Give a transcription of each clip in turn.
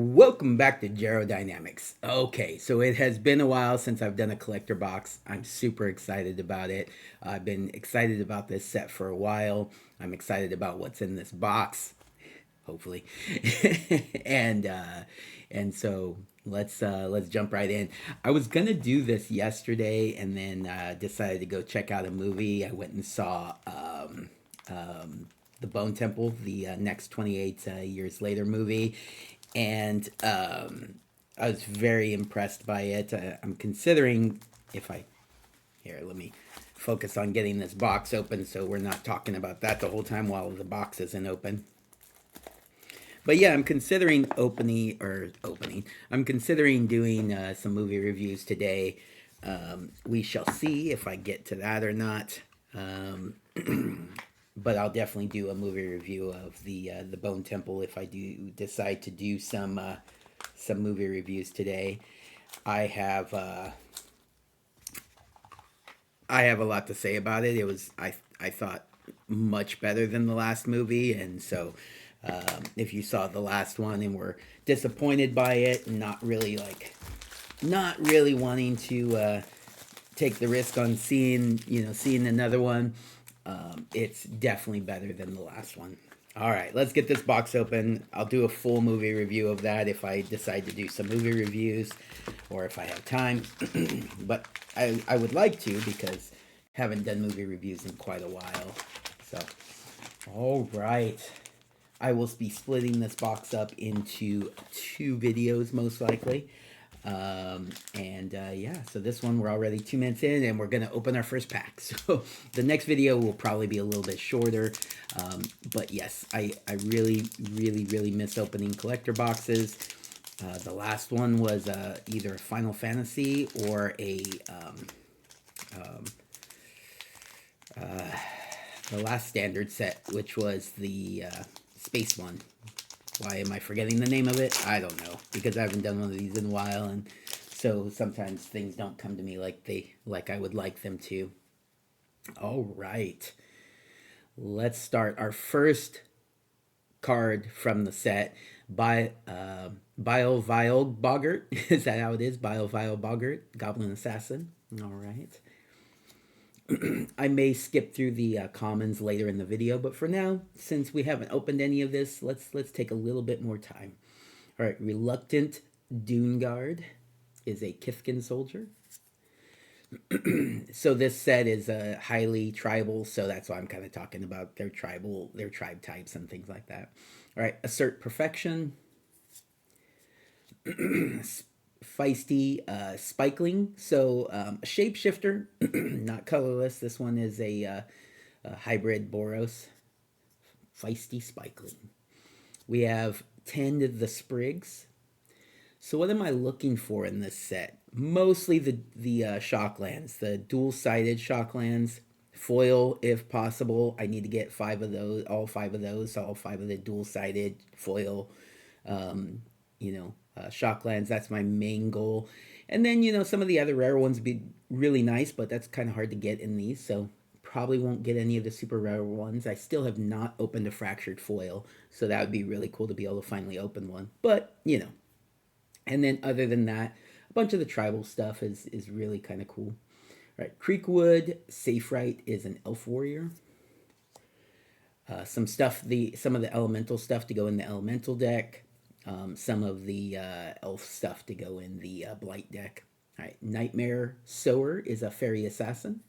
Welcome back to Dynamics. Okay, so it has been a while since I've done a collector box. I'm super excited about it. I've been excited about this set for a while. I'm excited about what's in this box, hopefully, and uh, and so let's jump right in. I was gonna do this yesterday, and then decided to go check out a movie. I went and saw the Bone Temple, the next 28 years later movie, and I was very impressed by it. I'm considering if I here. Let me focus on getting this box open, so we're not talking about that the whole time while the box isn't open. But yeah, I'm considering opening. I'm considering doing some movie reviews today. We shall see if I get to that or not. Um, but I'll definitely do a movie review of the Bone Temple if I do decide to do some movie reviews today. I have uh, I have a lot to say about it. I thought much better than the last movie, and so if you saw the last one and were disappointed by it, and not really wanting to take the risk on seeing another one, it's definitely better than the last one. All right, let's get this box open. I'll do a full movie review of that if I decide to do some movie reviews or if I have time. But I would like to because I haven't done movie reviews in quite a while. So, all right. I will be splitting this box up into two videos most likely. Yeah, so this one we're already 2 minutes in and we're going to open our first pack. So the next video will probably be a little bit shorter. But yes, I really, really, really miss opening collector boxes. The last one was either Final Fantasy or the last standard set, which was the space one. Why am I forgetting the name of it? I don't know, because I haven't done one of these in a while, and so sometimes things don't come to me like I would like them to. All right, let's start our first card from the set. By Bile Boggart. Is that how it is? Bile Boggart, Goblin Assassin. All right. I may skip through the commons later in the video, but for now, since we haven't opened any of this, let's take a little bit more time. All right, Reluctant Dune Guard is a Kithkin soldier. So this set is highly tribal, so that's why I'm kind of talking about their tribe types and things like that. All right, Assert Perfection, feisty spikeling. So a shapeshifter, not colorless. This one is a hybrid Boros. Feisty spikeling. We have Tend the Sprigs. So what am I looking for in this set? Mostly the shocklands, the dual-sided shocklands. Foil if possible. I need to get all five of the dual-sided foil shocklands. That's my main goal. And then, some of the other rare ones would be really nice, but that's kind of hard to get in these. So probably won't get any of the super rare ones. I still have not opened a fractured foil. So that would be really cool to be able to finally open one. But, And then other than that, a bunch of the tribal stuff is really kind of cool. All right, Creekwood, Safe Right is an elf warrior. Some of the elemental stuff to go in the elemental deck. Some of the elf stuff to go in the blight deck. All right, Nightmare Sower is a fairy assassin.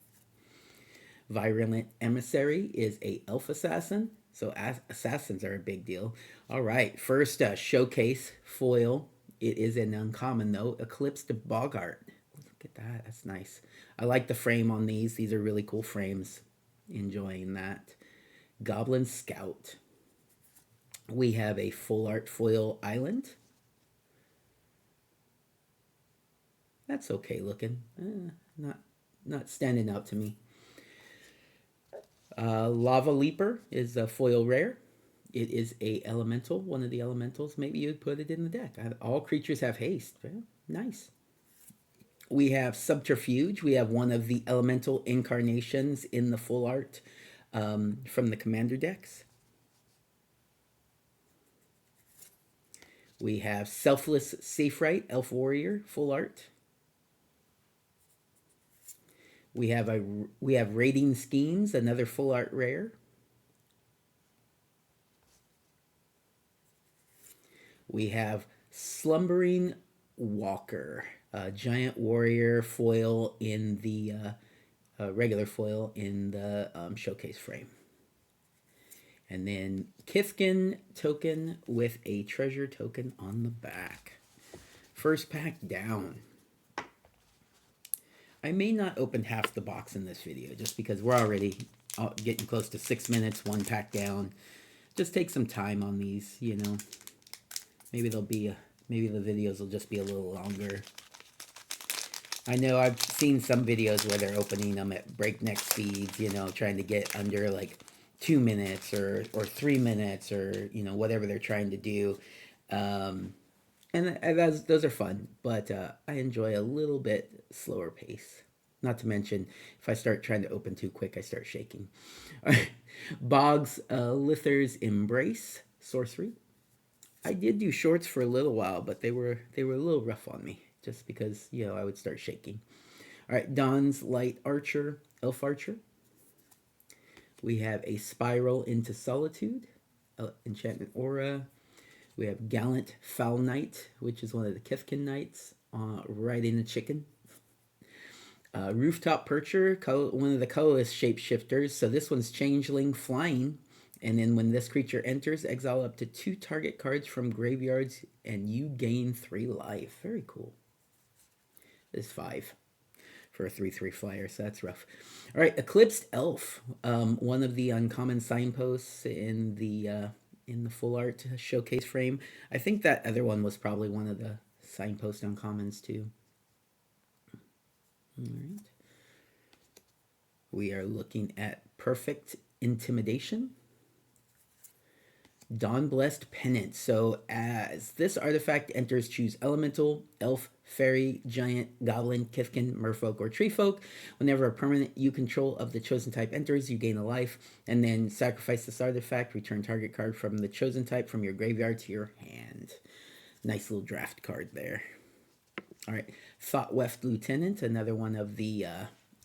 Virulent Emissary is a elf assassin. So assassins are a big deal. All right, first showcase foil. It is an uncommon though. Eclipsed Bogart. Look at that. That's nice. I like the frame on these. These are really cool frames. Enjoying that. Goblin Scout. We have a full art foil island. That's okay looking. Not standing out to me. Lava Leaper is a foil rare. It is a elemental, one of the elementals. Maybe you'd put it in the deck. All creatures have haste. Well, nice. We have Subterfuge. We have one of the elemental incarnations in the full art from the commander decks. We have Selfless Safe Right, Elf Warrior, full art. We have Raiding Schemes, another full art rare. We have Slumbering Walker, giant warrior foil in the regular foil in the showcase frame. And then Kithkin token with a treasure token on the back. First pack down. I may not open half the box in this video just because we're already getting close to 6 minutes, one pack down. Just take some time on these, you know. Maybe maybe the videos will just be a little longer. I know I've seen some videos where they're opening them at breakneck speeds, you know, trying to get under like 2 minutes or 3 minutes or, you know, whatever they're trying to do. And those are fun, but I enjoy a little bit slower pace. Not to mention, if I start trying to open too quick, I start shaking. Boggs, Lither's Embrace, Sorcery. I did do shorts for a little while, but they were a little rough on me, just because, you know, I would start shaking. All right, Dawn's Light Archer, Elf Archer. We have a Spiral into Solitude, Enchantment Aura. We have Gallant Foul Knight, which is one of the Kithkin Knights, riding a chicken. Rooftop Percher, one of the colorless shapeshifters. So this one's Changeling Flying. And then when this creature enters, exile up to 2 target cards from graveyards, and you gain 3 life. Very cool. This is 5 for a 3/3 flyer, so that's rough. All right, Eclipsed Elf, one of the uncommon signposts in the full art showcase frame. I think that other one was probably one of the signpost uncommons too. All right. We are looking at Perfect Intimidation. Dawn-Blessed Pennant. So as this artifact enters, choose Elemental, Elf, Fairy, Giant, Goblin, Kithkin, Merfolk, or Treefolk. Whenever a permanent you control of the chosen type enters, you gain a life. And then sacrifice this artifact, return target card from the chosen type from your graveyard to your hand. Nice little draft card there. All right, Thought-Weft Lieutenant, another one of the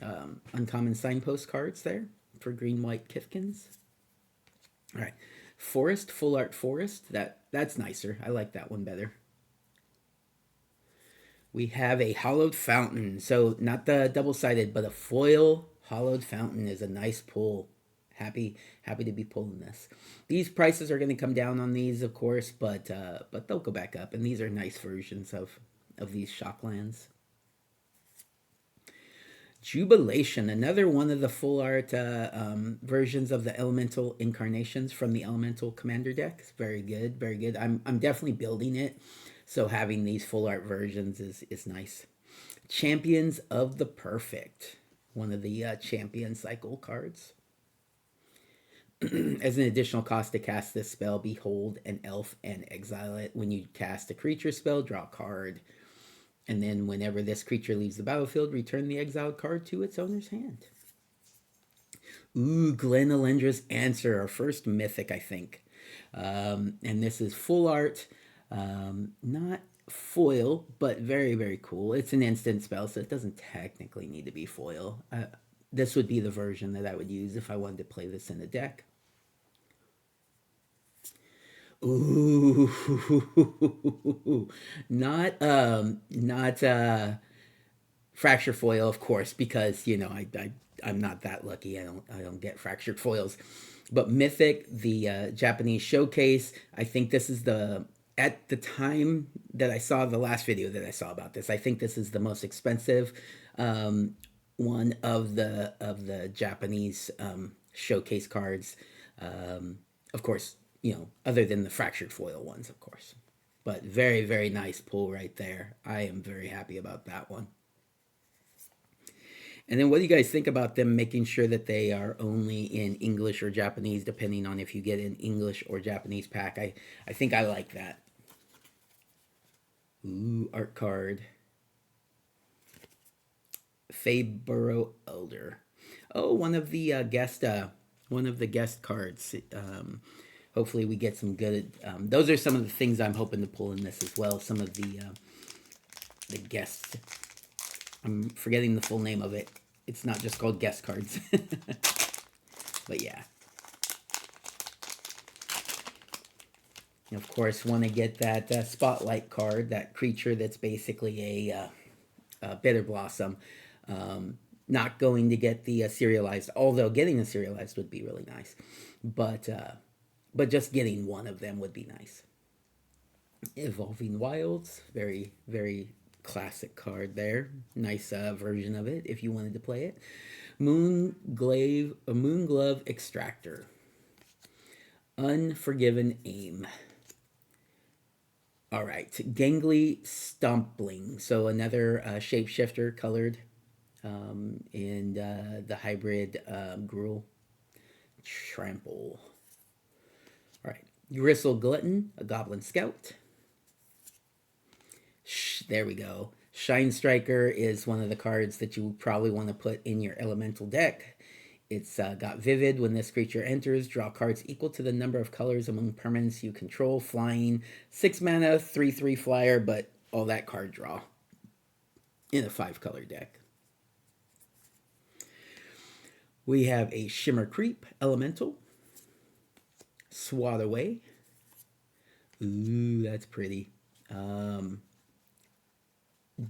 uncommon signpost cards there for green-white Kithkins. All right. Forest, full art forest. That's nicer. I like that one better. We have a hollowed fountain. So not the double-sided, but a foil hollowed fountain is a nice pull. Happy to be pulling this. These prices are going to come down on these, of course, but they'll go back up. And these are nice versions of these Shocklands. Jubilation, another one of the full art versions of the Elemental Incarnations from the Elemental Commander deck. It's very good, very good. I'm definitely building it, so having these full art versions is nice. Champions of the Perfect, one of the champion cycle cards. As an additional cost to cast this spell, behold an elf and exile it. When you cast a creature spell, draw a card. And then whenever this creature leaves the battlefield, return the exiled card to its owner's hand. Ooh, Glen Elendra's Answer, our first mythic, I think. And this is full art, not foil, but very, very cool. It's an instant spell, so it doesn't technically need to be foil. This would be the version that I would use if I wanted to play this in a deck. Ooh, not fracture foil, of course, because you know I'm not that lucky. I don't get fractured foils, but Mythic, the Japanese showcase. I think this is at the time that I saw the last video that I saw about this. I think this is the most expensive one of the Japanese showcase cards. Of course, you know, other than the fractured foil ones, of course. But very, very nice pull right there. I am very happy about that one. And then what do you guys think about them making sure that they are only in English or Japanese, depending on if you get an English or Japanese pack? I think I like that. Ooh, art card. Fayborough Elder. Oh, one of the guest cards. hopefully we get some good. Those are some of the things I'm hoping to pull in this as well. Some of the guests. I'm forgetting the full name of it. It's not just called guest cards. But yeah. And of course, want to get that spotlight card, that creature that's basically a bitter blossom. Not going to get the serialized, although getting the serialized would be really nice. But just getting one of them would be nice. Evolving Wilds, very, very classic card there. Nice version of it if you wanted to play it. Moonglove Extractor. Unforgiven Aim. All right, Gangly Stompling. So another shapeshifter colored in the hybrid Gruul. Trample. All right, Gristle Glutton, a Goblin Scout. There we go. Shine Striker is one of the cards that you probably want to put in your elemental deck. It's got Vivid. When this creature enters, draw cards equal to the number of colors among permanents you control. Flying, 6 mana, 3/3 flyer, but all that card draw in a 5-color deck. We have a Shimmer Creep Elemental. Swat Away. Ooh, that's pretty.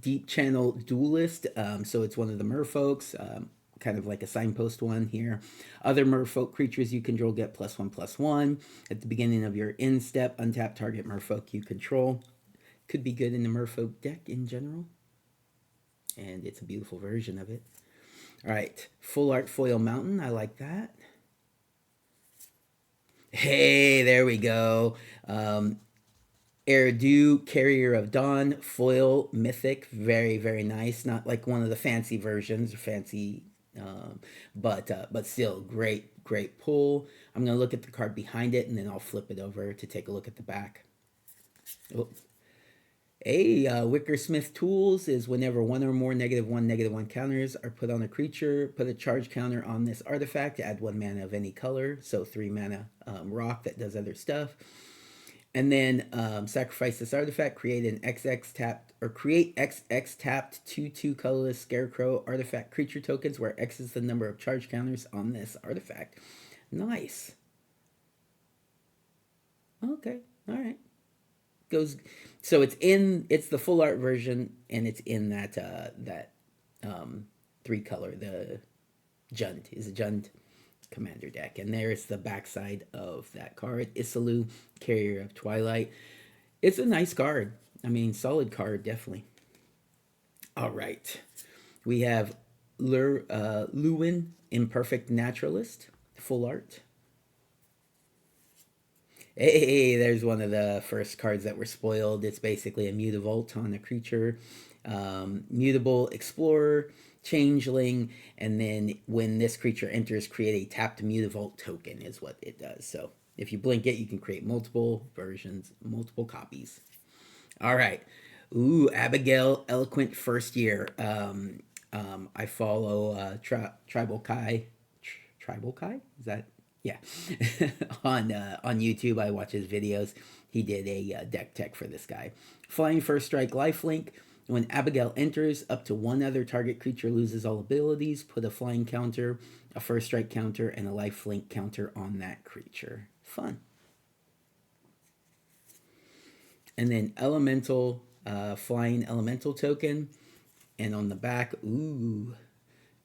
Deep Channel Duelist. So it's one of the merfolks. Kind of like a signpost one here. Other merfolk creatures you control get +1/+1. At the beginning of your end step, untap target merfolk you control. Could be good in the merfolk deck in general. And it's a beautiful version of it. All right, Full Art Foil Mountain. I like that. Hey, there we go. Erdu, Carrier of Dawn, Foil Mythic. Very, very nice. Not like one of the fancy versions, fancy, but still great, great pull. I'm going to look at the card behind it, and then I'll flip it over to take a look at the back. Oh. Wickersmith Tools is whenever one or more -1/-1 counters are put on a creature, put a charge counter on this artifact, add 1 mana of any color, so 3 mana rock that does other stuff. And then sacrifice this artifact, create an XX tapped, or create XX tapped 2/2 colorless scarecrow artifact creature tokens, where X is the number of charge counters on this artifact. Nice. Okay, all right. Goes, so it's the full art version, and it's in that 3-color. The Jund is a Jund commander deck, and there's the backside of that card. Isalu, Carrier of Twilight. It's a nice card. I mean, solid card, definitely. All right, we have Lorwyn Imperfect Naturalist, full art. Hey, there's one of the first cards that were spoiled. It's basically a Mutavault on a creature. Mutable Explorer, Changeling, and then when this creature enters, create a tapped Mutavault token is what it does. So if you blink it, you can create multiple versions, multiple copies. All right. Ooh, Abigail Eloquent First Year. I follow Tribal Kai. Tribal Kai? Is that... Yeah, on YouTube, I watch his videos. He did a deck tech for this guy. Flying First Strike Lifelink. When Abigail enters, up to 1 other target creature loses all abilities. Put a flying counter, a First Strike counter, and a Lifelink counter on that creature. Fun. And then Elemental, Flying Elemental token. And on the back, ooh,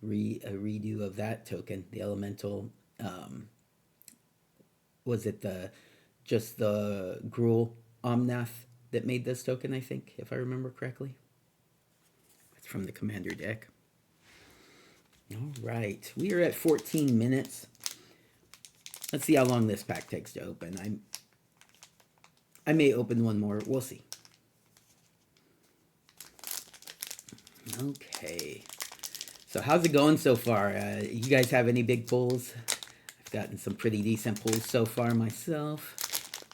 a redo of that token. The Elemental... was it just the Gruul Omnath that made this token, I think, if I remember correctly? It's from the commander deck. All right, we are at 14 minutes. Let's see how long this pack takes to open. I may open one more. We'll see. Okay. So how's it going so far? You guys have any big pulls? Gotten some pretty decent pulls so far myself,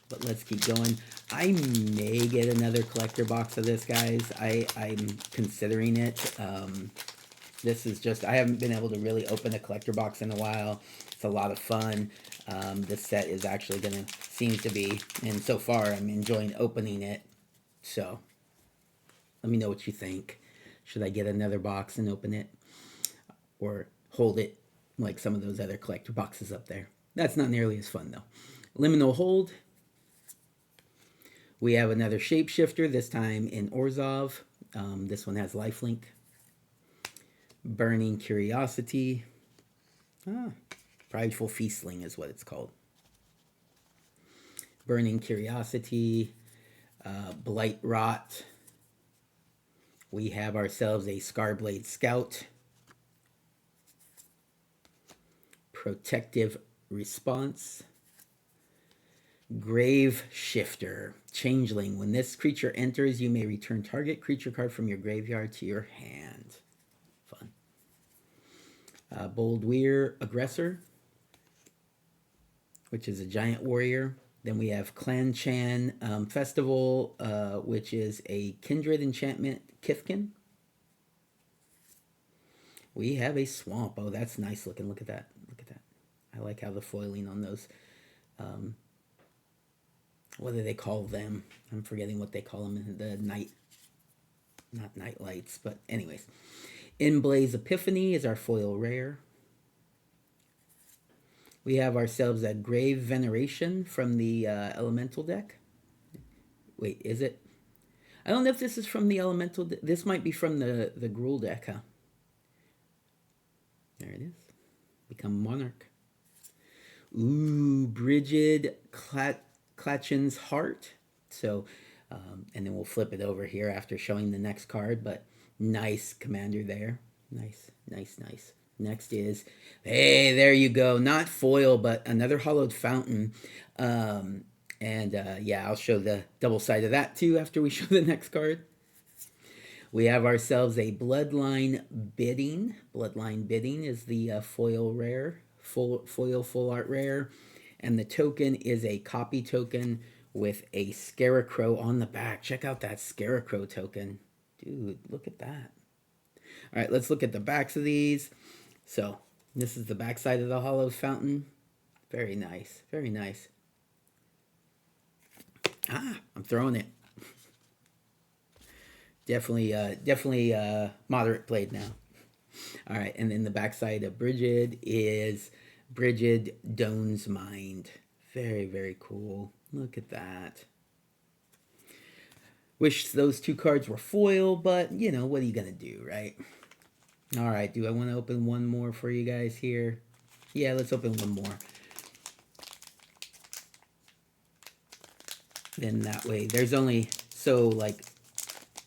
but let's keep going. I may get another collector box of this, guys. I'm considering it. This is just, I haven't been able to really open a collector box in a while. It's a lot of fun. This set is actually going to seem to be, and so far I'm enjoying opening it. So let me know what you think. Should I get another box and open it, or hold it like some of those other collector boxes up there? That's not nearly as fun though. Liminal Hold. We have another Shapeshifter, this time in Orzhov. This one has lifelink. Burning Curiosity. Prideful Feastling is what it's called. Burning Curiosity. Blight Rot. We have ourselves a Scarblade Scout. Protective Response. Grave Shifter. Changeling. When this creature enters, you may return target creature card from your graveyard to your hand. Fun. Bold Weir Aggressor, which is a giant warrior. Then we have Clan Chan Festival, which is a Kindred enchantment, Kithkin. We have a Swamp. Oh, that's nice looking. Look at that. Look at that. I like how the foiling on those. What do they call them? I'm forgetting what they call them. The night, not night lights, but anyways. In Blaze Epiphany is our foil rare. We have ourselves a Grave Veneration from the Elemental deck. Wait, is it? I don't know if this is from the Elemental deck. This might be from the Gruul deck, huh? There it is. Become Monarch. Ooh, Brigid Klatchin's Heart. So, and then we'll flip it over here after showing the next card, but nice commander there. Nice, nice, nice. Next is, hey, there you go. Not foil, but another Hollowed Fountain. Yeah, I'll show the double side of that too after we show the next card. We have ourselves a Bloodline Bidding. Bloodline Bidding is the foil rare, foil full art rare. And the token is a copy token with a Scarecrow on the back. Check out that Scarecrow token. Dude, look at that. All right, let's look at the backs of these. So, this is the back side of the Hollowed Fountain. Very nice, very nice. I'm throwing it. Definitely moderate played now. All right, and then the backside of Brigid is Brigid Doan's Mind. Very, very cool. Look at that. Wish those two cards were foil, but, you know, what are you going to do, right? All right, do I want to open one more for you guys here? Yeah, let's open one more. Then that way, there's only, so, like,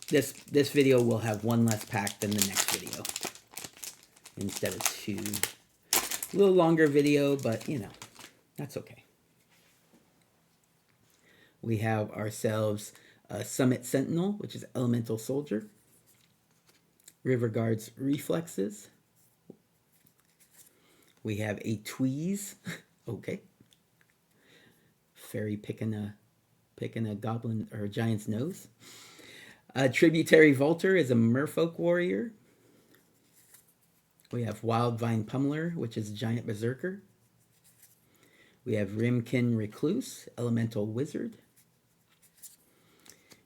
this video will have one less pack than the next video. Instead of two. A little longer video, but, you know, that's okay. We have ourselves a Summit Sentinel, which is Elemental Soldier. Riverguard's Reflexes. We have a Tweeze. Okay. Fairy picking a goblin or a giant's nose. Tributary Vaulter is a Merfolk Warrior. We have Wildvine Pummeler, which is a giant berserker. We have Rimkin Recluse, Elemental Wizard.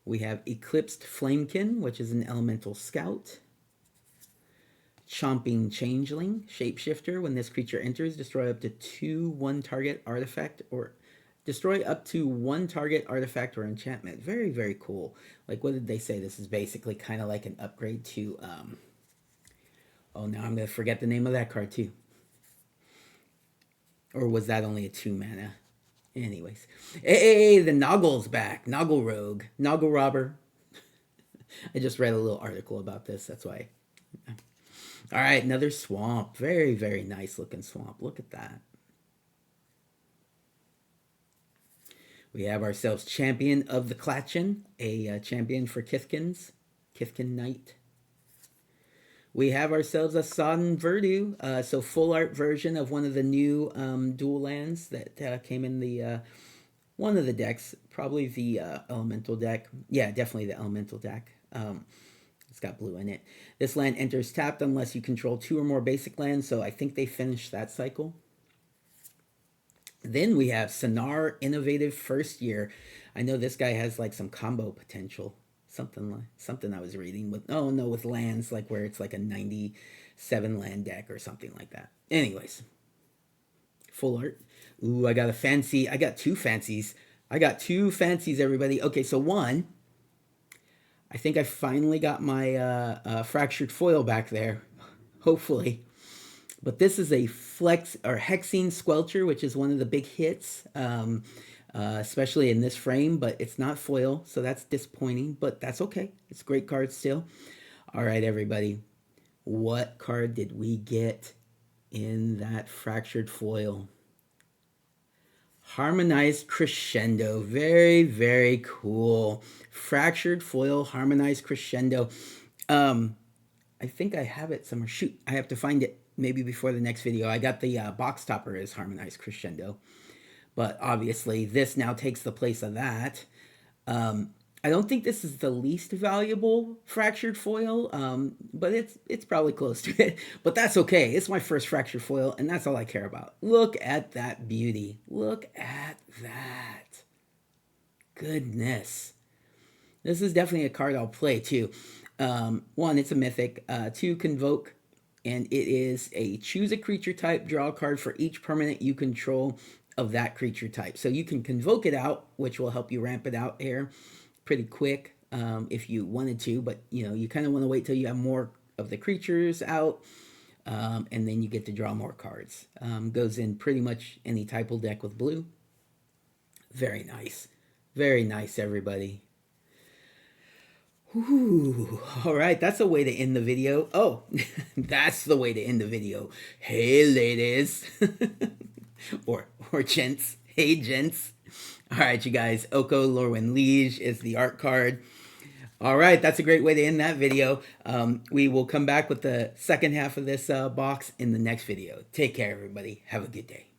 We have Eclipsed Flamekin, which is an Elemental Scout. Chomping Changeling, Shapeshifter. When this creature enters, destroy up to 2 one-target artifact or destroy up to 1 target artifact or enchantment. Very, very cool. Like, what did they say? This is basically kind of like an upgrade to, oh, now I'm going to forget the name of that card, too. Or was that only a 2 mana? Anyways. Hey, the Noggle's back. Noggle Rogue. Noggle Robber. I just read a little article about this. That's why. All right, another Swamp. Very, very nice looking Swamp. Look at that. We have ourselves Champion of the Klatchin, a champion for Kithkins. Kithkin Knight. We have ourselves a Sodden Verdu, so full art version of one of the new dual lands that came in the one of the decks, probably the Elemental deck. Yeah, definitely the Elemental deck. It's got blue in it. This land enters tapped unless you control 2 or more basic lands, so I think they finished that cycle. Then we have Sonar Innovative First Year. I know this guy has like some combo potential. Something I was reading with, oh no, with lands, like where it's like a 97 land deck or something like that. Anyways, full art. Ooh, I got two fancies. I got two fancies, everybody. Okay, so one, I think I finally got my fractured foil back there. Hopefully. But this is a Flex or Hexene Squelcher, which is one of the big hits, especially in this frame, but it's not foil, so that's disappointing, but that's okay. It's a great card still. All right, everybody. What card did we get in that fractured foil? Harmonized Crescendo. Very, very cool. Fractured foil, harmonized crescendo. I think I have it somewhere. Shoot, I have to find it maybe before the next video. I got the box topper as harmonized crescendo. But obviously, this now takes the place of that. I don't think this is the least valuable fractured foil, but it's probably close to it. But that's okay. It's my first fractured foil, and that's all I care about. Look at that beauty. Look at that. Goodness. This is definitely a card I'll play, too. One, it's a mythic. Two, Convoke. And it is a choose a creature type, draw a card for each permanent you control of that creature type. So you can Convoke it out, which will help you ramp it out here pretty quick if you wanted to. But, you kind of want to wait till you have more of the creatures out. And then you get to draw more cards. Goes in pretty much any typal deck with blue. Very nice. Very nice, everybody. Ooh, all right, that's a way to end the video. Oh, that's the way to end the video. Hey, ladies. or gents. Hey, gents. All right, you guys. Oko Lorwyn Liege is the art card. All right, that's a great way to end that video. We will come back with the second half of this box in the next video. Take care, everybody. Have a good day.